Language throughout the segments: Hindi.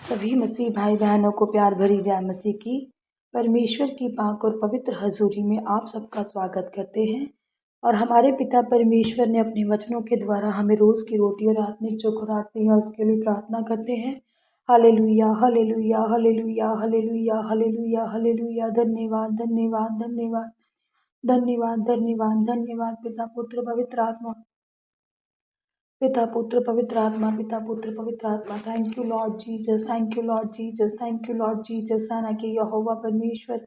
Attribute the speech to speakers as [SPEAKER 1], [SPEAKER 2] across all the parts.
[SPEAKER 1] सभी मसीह भाई बहनों को प्यार भरी जय मसीह की। परमेश्वर की पाक और पवित्र हजूरी में आप सबका स्वागत करते हैं। और हमारे पिता परमेश्वर ने अपने वचनों के द्वारा हमें रोज़ की रोटी और आत्मिक जो खुराक दी है उसके लिए प्रार्थना करते हैं। Hallelujah hallelujah hallelujah hallelujah hallelujah hallelujah. धन्यवाद धन्यवाद धन्यवाद धन्यवाद धन्यवाद धन्यवाद पिता पुत्र पवित्र आत्मा, पिता पुत्र पवित्र आत्मा, पिता पुत्र पवित्र आत्मा। Thank you Lord Jesus, thank you Lord Jesus, thank you Lord Jesus. साना के यहोवा परमेश्वर,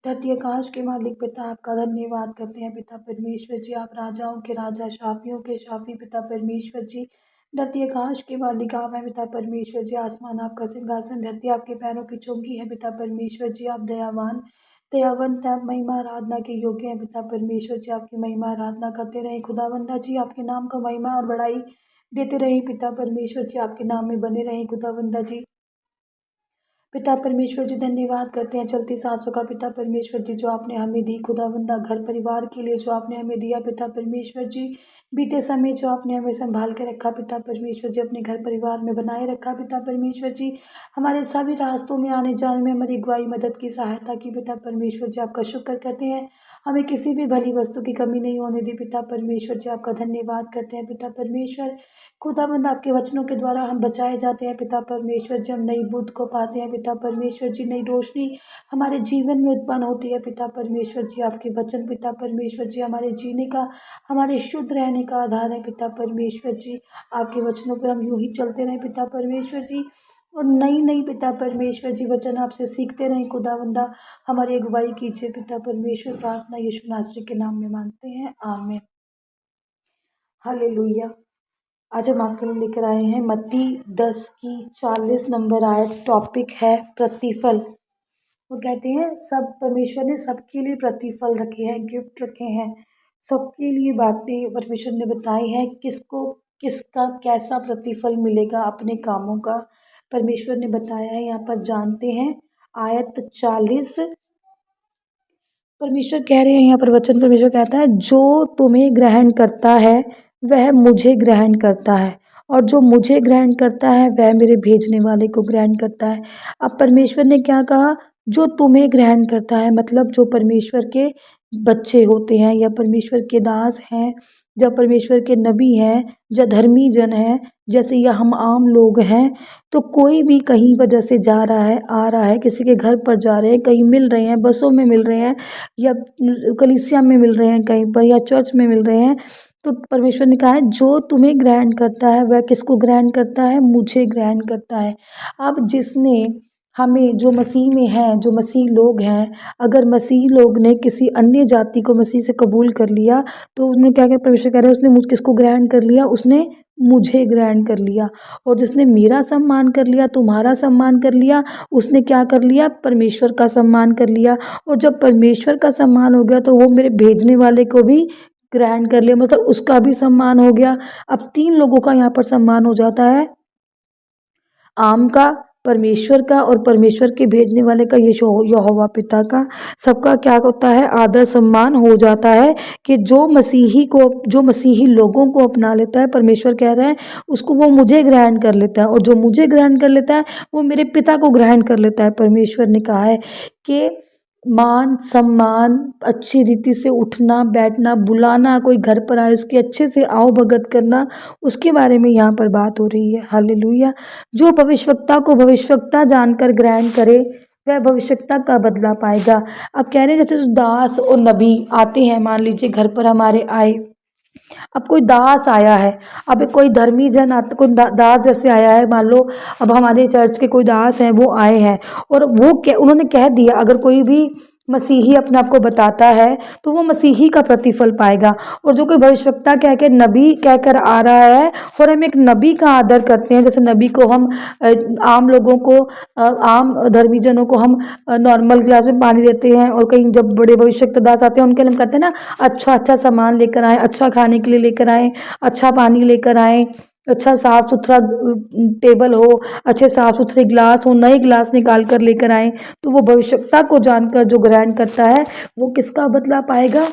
[SPEAKER 1] धरती आकाश के मालिक पिता, आपका धन्यवाद करते हैं पिता परमेश्वर जी। आप राजाओं के राजा, शाफियों के शाफी पिता परमेश्वर जी। धरती आकाश के मालिक आप हैं पिता परमेश्वर जी। आसमान आपका सिंहासन, धरती आपके पैरों की चौकी है पिता परमेश्वर जी। आप दयावान दयावंत आप महिमा आराधना के योग्य हैं पिता परमेश्वर जी। आपकी महिमा आराधना करते रहें खुदावंदा जी। आपके नाम को महिमा और बड़ाई देते रहें पिता परमेश्वर जी। आपके नाम में बने रहें खुदावंदा जी। पिता परमेश्वर जी धन्यवाद करते हैं चलती सांसों का पिता परमेश्वर जी, जो आपने हमें दी खुदावंदा, घर परिवार के लिए जो आपने हमें दिया पिता परमेश्वर जी। बीते समय जो आपने हमें संभाल के रखा पिता परमेश्वर जी, अपने घर परिवार में बनाए रखा पिता परमेश्वर जी। हमारे सभी रास्तों में आने जाने में हमारी अगुवाई मदद की सहायता की पिता परमेश्वर जी। आपका शुक्र करते हैं, हमें किसी भी भली वस्तु की कमी नहीं होने दी पिता परमेश्वर जी। आपका धन्यवाद करते हैं पिता परमेश्वर। खुदावंद आपके वचनों के द्वारा हम बचाए जाते हैं पिता परमेश्वर जी। हम नई बुद्ध को पाते हैं पिता परमेश्वर जी। नई रोशनी हमारे जीवन में उत्पन्न होती है पिता परमेश्वर जी। आपके वचन पिता परमेश्वर जी हमारे जीने का, हमारे शुद्ध रहने का आधार है पिता परमेश्वर जी। आपके वचनों पर हम यूं ही चलते रहें पिता परमेश्वर जी, और नई नई पिता परमेश्वर जी वचन आपसे सीखते रहें खुदावंदा। हमारी अगुवाई कीजिए पिता परमेश्वर। प्रार्थना यीशु नासरी के नाम में मांगते हैं, आमीन। हालेलुया। आज हम आपके लिए लेकर आए हैं मत्ती 10 की 40 नंबर आयत। टॉपिक है प्रतिफल। वो कहते हैं सब परमेश्वर ने सबके लिए प्रतिफल रखे हैं, गिफ्ट रखे हैं, सबके लिए बातें परमेश्वर ने बताई हैं, किसको किसका कैसा प्रतिफल मिलेगा अपने कामों का परमेश्वर ने बताया है। यहाँ पर जानते हैं आयत 40 परमेश्वर कह रहे हैं, यहाँ पर वचन परमेश्वर कहता है, जो तुम्हें ग्रहण करता है वह मुझे ग्रहण करता है, और जो मुझे ग्रहण करता है वह मेरे भेजने वाले को ग्रहण करता है। अब परमेश्वर ने क्या कहा? जो तुम्हें ग्रहण करता है, मतलब जो परमेश्वर के बच्चे होते हैं या परमेश्वर के दास हैं, जब परमेश्वर के नबी हैं, जो धर्मी जन हैं, जैसे या हम आम लोग हैं, तो कोई भी कहीं वजह से जा रहा है, आ रहा है, किसी के घर पर जा रहे हैं, कहीं मिल रहे हैं, बसों में मिल रहे हैं, या कलीसिया में मिल रहे हैं कहीं पर, या चर्च में मिल रहे हैं, तो परमेश्वर ने कहा है जो तुम्हें ग्रहण करता है वह किसको ग्रहण करता है? मुझे ग्रहण करता है। अब जिसने हमें, जो मसीह में हैं, जो मसीह लोग हैं, अगर मसीह लोग ने किसी अन्य जाति को मसीह से कबूल कर लिया, तो उसने क्या क्या परमेश्वर कह रहे हैं, उसने मुझ किसको ग्रहण कर लिया? उसने मुझे ग्रहण कर लिया। और जिसने मेरा सम्मान कर लिया, तुम्हारा सम्मान कर लिया, उसने क्या कर लिया? परमेश्वर का सम्मान कर लिया। और जब परमेश्वर का सम्मान हो गया तो वो मेरे भेजने वाले को भी ग्रहण कर लिया, मतलब उसका भी सम्मान हो गया। अब 3 लोगों का यहाँ पर सम्मान हो जाता है, आम का, परमेश्वर का, और परमेश्वर के भेजने वाले का, यहोवा पिता का। सबका क्या होता है? आदर सम्मान हो जाता है कि जो मसीही लोगों को अपना लेता है, परमेश्वर कह रहे हैं उसको वो मुझे ग्रहण कर लेता है, और जो मुझे ग्रहण कर लेता है वो मेरे पिता को ग्रहण कर लेता है। परमेश्वर ने कहा है कि मान सम्मान, अच्छी रीति से उठना बैठना, बुलाना, कोई घर पर आए उसकी अच्छे से आओ भगत करना, उसके बारे में यहाँ पर बात हो रही है। हालेलुया। जो भविष्यवक्ता को भविष्यवक्ता जानकर ग्रहण करे वह भविष्यवक्ता का बदला पाएगा। अब कह रहे हैं जैसे दास और नबी आते हैं, मान लीजिए घर पर हमारे आए, अब कोई दास आया है, अब कोई धर्मी जन आता, कोई दास जैसे आया है, मान लो अब हमारे चर्च के कोई दास हैं, वो आए हैं, और वो उन्होंने कह दिया, अगर कोई भी मसीही अपने आप को बताता है तो वो मसीही का प्रतिफल पाएगा। और जो कोई भविष्यवक्ता कह के नबी कहकर आ रहा है, और हम एक नबी का आदर करते हैं, जैसे नबी को हम आम लोगों को, आम धर्मी जनों को हम नॉर्मल गिलास में पानी देते हैं, और कहीं जब बड़े भविष्यवक्ता दास आते हैं उनके लिए हम करते हैं ना, अच्छा अच्छा सामान लेकर आए, अच्छा खाने के लिए लेकर आए, अच्छा पानी लेकर आए, अच्छा साफ़ सुथरा टेबल हो, अच्छे साफ़ सुथरे गिलास हो, नए गिलास निकाल कर लेकर आए। तो वो भविष्यवक्ता को जानकर जो ग्रहण करता है वो किसका बदला पाएगा?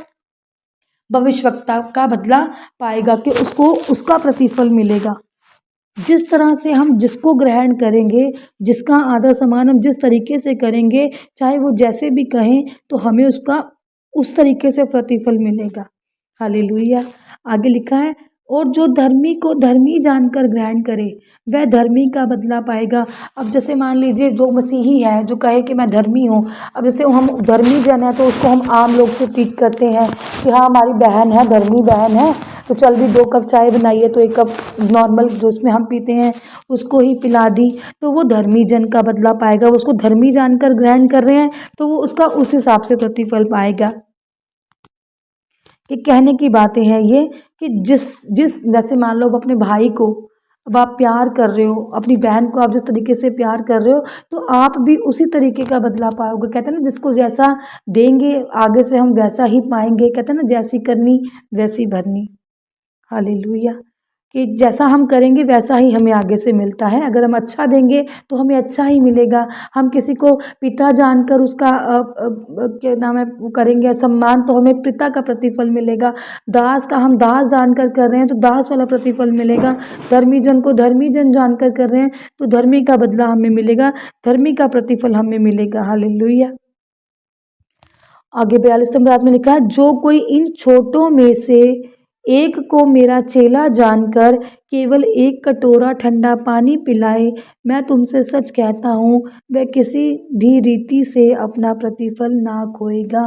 [SPEAKER 1] भविष्यवक्ता का बदला पाएगा, कि उसको उसका प्रतिफल मिलेगा। जिस तरह से हम जिसको ग्रहण करेंगे, जिसका आदर सम्मान हम जिस तरीके से करेंगे, चाहे वो जैसे भी कहें, तो हमें उसका उस तरीके से प्रतिफल मिलेगा। हालेलुया। आगे लिखा है, और जो धर्मी को धर्मी जानकर ग्रहण करे वह धर्मी का बदला पाएगा। अब जैसे मान लीजिए जो मसीही है, जो कहे कि मैं धर्मी हूँ, अब जैसे हम धर्मी जन है तो उसको हम आम लोग से ट्रीट करते हैं कि हाँ हमारी बहन है, धर्मी बहन है, तो चल भी 2 कप चाय बनाइए तो 1 कप नॉर्मल जो उसमें हम पीते हैं उसको ही पिला दी, तो वो धर्मी जन का बदला पाएगा। वो उसको धर्मी जानकर ग्रहण कर रहे हैं तो वो उसका उस हिसाब से प्रतिफल पाएगा। कि कहने की बातें हैं ये कि जिस जिस वैसे मान लो अब अपने भाई को अब आप प्यार कर रहे हो, अपनी बहन को आप जिस तरीके से प्यार कर रहे हो तो आप भी उसी तरीके का बदला पाओगे। कहते हैं ना जिसको जैसा देंगे आगे से हम वैसा ही पाएंगे। कहते हैं ना जैसी करनी वैसी भरनी। हालेलुया। कि जैसा हम करेंगे वैसा ही हमें आगे से मिलता है। अगर हम अच्छा देंगे तो हमें अच्छा ही मिलेगा। हम किसी को पिता जानकर उसका क्या नाम है वो करेंगे सम्मान तो हमें पिता का प्रतिफल मिलेगा। दास का हम दास जानकर कर रहे हैं तो दास वाला प्रतिफल मिलेगा। धर्मी जन को धर्मी जन जानकर कर रहे हैं तो धर्मी का बदला हमें मिलेगा, धर्मी का प्रतिफल हमें मिलेगा। हालेलुया। आगे 42 नंबर में लिखा है, जो कोई इन छोटों में से एक को मेरा चेला जानकर केवल 1 कटोरा ठंडा पानी पिलाए, मैं तुमसे सच कहता हूँ वह किसी भी रीति से अपना प्रतिफल ना खोएगा।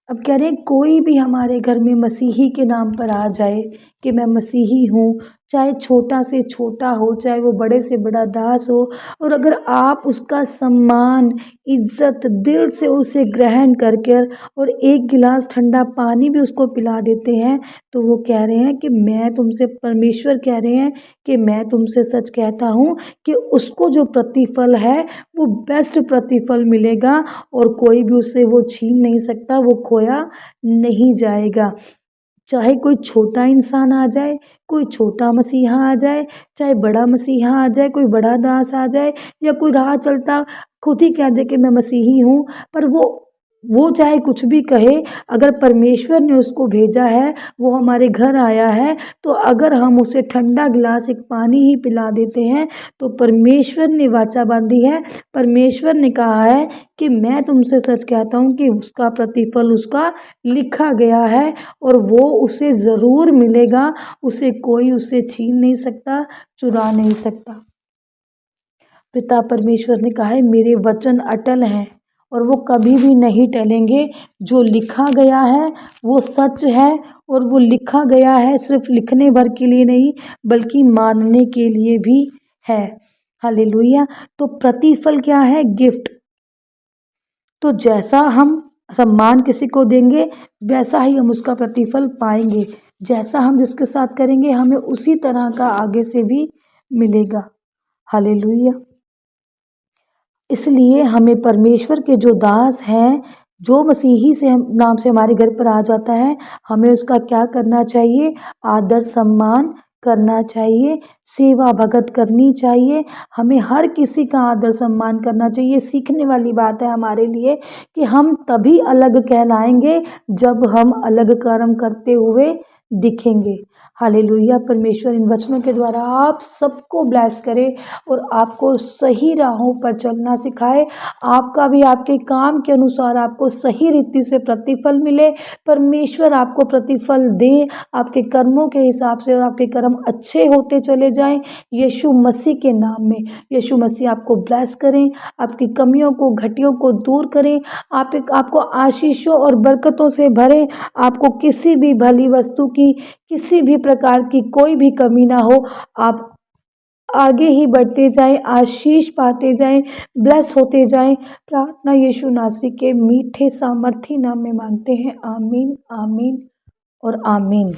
[SPEAKER 1] अब कह रहे हैं कोई भी हमारे घर में मसीही के नाम पर आ जाए कि मैं मसीही हूँ, चाहे छोटा से छोटा हो, चाहे वो बड़े से बड़ा दास हो, और अगर आप उसका सम्मान इज्जत दिल से उसे ग्रहण करके और 1 गिलास ठंडा पानी भी उसको पिला देते हैं तो वो कह रहे हैं कि मैं तुमसे परमेश्वर कह रहे हैं कि मैं तुमसे सच कहता हूँ कि उसको जो प्रतिफल है वो बेस्ट प्रतिफल मिलेगा और कोई भी उससे वो छीन नहीं सकता, वो खोया नहीं जाएगा। चाहे कोई छोटा इंसान आ जाए, कोई छोटा मसीहा आ जाए, चाहे बड़ा मसीहा आ जाए, कोई बड़ा दास आ जाए, या कोई राह चलता खुद ही कह दे कि मैं मसीही हूँ, पर वो चाहे कुछ भी कहे, अगर परमेश्वर ने उसको भेजा है, वो हमारे घर आया है, तो अगर हम उसे ठंडा गिलास एक पानी ही पिला देते हैं तो परमेश्वर ने वाचा बांधी है, परमेश्वर ने कहा है कि मैं तुमसे सच कहता हूँ कि उसका प्रतिफल उसका लिखा गया है और वो उसे ज़रूर मिलेगा। उसे कोई उससे छीन नहीं सकता, चुरा नहीं सकता। पिता परमेश्वर ने कहा है मेरे वचन अटल हैं और वो कभी भी नहीं टलेंगे। जो लिखा गया है वो सच है और वो लिखा गया है सिर्फ लिखने भर के लिए नहीं बल्कि मानने के लिए भी है। हालेलुया। तो प्रतिफल क्या है? गिफ्ट। तो जैसा हम सम्मान किसी को देंगे वैसा ही हम उसका प्रतिफल पाएंगे। जैसा हम जिसके साथ करेंगे हमें उसी तरह का आगे से भी मिलेगा। हालेलुया। इसलिए हमें परमेश्वर के जो दास हैं, जो मसीही से हम नाम से हमारे घर पर आ जाता है, हमें उसका क्या करना चाहिए? आदर सम्मान करना चाहिए, सेवा भगत करनी चाहिए। हमें हर किसी का आदर सम्मान करना चाहिए। सीखने वाली बात है हमारे लिए कि हम तभी अलग कहलाएंगे जब हम अलग कर्म करते हुए दिखेंगे। हालेलुया। परमेश्वर इन वचनों के द्वारा आप सबको ब्लेस करे और आपको सही राहों पर चलना सिखाए। आपका भी आपके काम के अनुसार आपको सही रीति से प्रतिफल मिले। परमेश्वर आपको प्रतिफल दे आपके कर्मों के हिसाब से और आपके कर्म अच्छे होते चले जाएं। यीशु मसीह के नाम में यीशु मसीह आपको ब्लेस करें, आपकी कमियों को घटियों को दूर करें, आपको आशीषों और बरकतों से भरें। आपको किसी भी भली वस्तु की किसी भी प्रकार की कोई भी कमी ना हो। आप आगे ही बढ़ते जाएं, आशीष पाते जाएं, ब्लेस होते जाएं। प्रार्थना यीशु नासरी के मीठे सामर्थी नाम में मांगते हैं। आमीन, आमीन और आमीन।